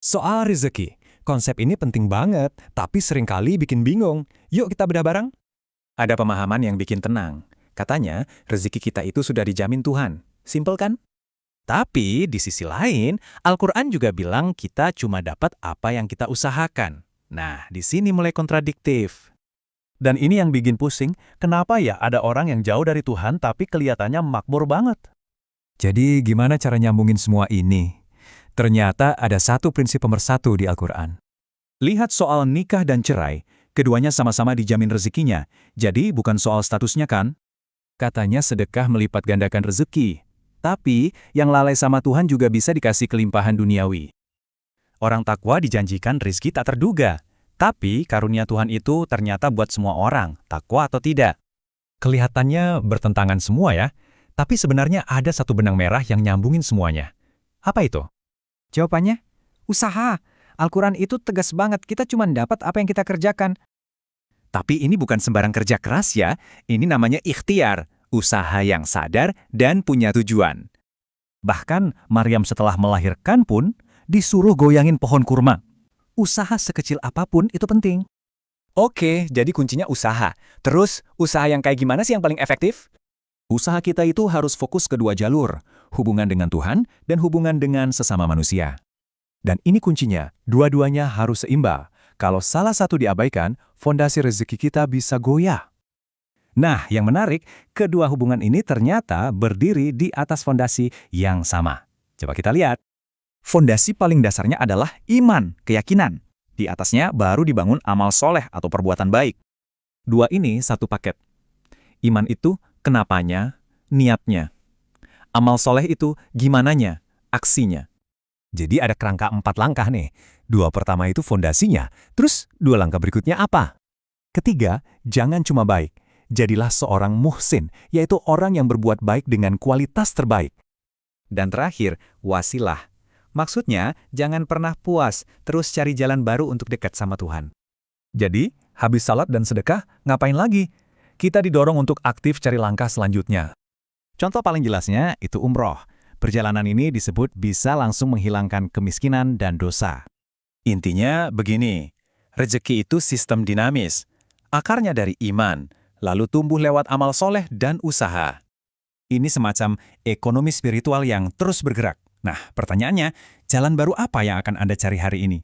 Soal rezeki, konsep ini penting banget, tapi seringkali bikin bingung. Yuk kita bedah bareng. Ada pemahaman yang bikin tenang. Katanya, rezeki kita itu sudah dijamin Tuhan. Simpel kan? Tapi di sisi lain, Al-Quran juga bilang kita cuma dapat apa yang kita usahakan. Nah, di sini mulai kontradiktif. Dan ini yang bikin pusing, kenapa ya ada orang yang jauh dari Tuhan tapi kelihatannya makmur banget? Jadi gimana cara nyambungin semua ini? Ternyata ada satu prinsip pemersatu di Al-Quran. Lihat soal nikah dan cerai, keduanya sama-sama dijamin rezekinya. Jadi bukan soal statusnya kan? Katanya sedekah melipat gandakan rezeki. Tapi, yang lalai sama Tuhan juga bisa dikasih kelimpahan duniawi. Orang takwa dijanjikan rezeki tak terduga. Tapi, karunia Tuhan itu ternyata buat semua orang, takwa atau tidak. Kelihatannya bertentangan semua ya, tapi sebenarnya ada satu benang merah yang nyambungin semuanya. Apa itu? Jawabannya, usaha. Al-Quran itu tegas banget, kita cuma dapat apa yang kita kerjakan. Tapi ini bukan sembarang kerja keras ya, ini namanya ikhtiar, usaha yang sadar dan punya tujuan. Bahkan Maryam setelah melahirkan pun disuruh goyangin pohon kurma. Usaha sekecil apapun itu penting. Oke, jadi kuncinya usaha. Terus, usaha yang kayak gimana sih yang paling efektif? Usaha kita itu harus fokus ke dua jalur, hubungan dengan Tuhan dan hubungan dengan sesama manusia. Dan ini kuncinya, dua-duanya harus seimbang. Kalau salah satu diabaikan, fondasi rezeki kita bisa goyah. Nah, yang menarik, kedua hubungan ini ternyata berdiri di atas fondasi yang sama. Coba kita lihat. Fondasi paling dasarnya adalah iman, keyakinan. Di atasnya baru dibangun amal soleh atau perbuatan baik. Dua ini satu paket. Iman itu kenapanya, niatnya. Amal soleh itu gimananya, aksinya. Jadi ada kerangka 4 langkah nih. 2 pertama itu fondasinya, terus 2 langkah berikutnya apa? Ketiga, jangan cuma baik. Jadilah seorang muhsin, yaitu orang yang berbuat baik dengan kualitas terbaik. Dan terakhir, wasilah. Maksudnya, jangan pernah puas, terus cari jalan baru untuk dekat sama Tuhan. Jadi, habis salat dan sedekah, ngapain lagi? Kita didorong untuk aktif cari langkah selanjutnya. Contoh paling jelasnya itu umroh. Perjalanan ini disebut bisa langsung menghilangkan kemiskinan dan dosa. Intinya begini, rezeki itu sistem dinamis. Akarnya dari iman, lalu tumbuh lewat amal soleh dan usaha. Ini semacam ekonomi spiritual yang terus bergerak. Nah, pertanyaannya, jalan baru apa yang akan Anda cari hari ini?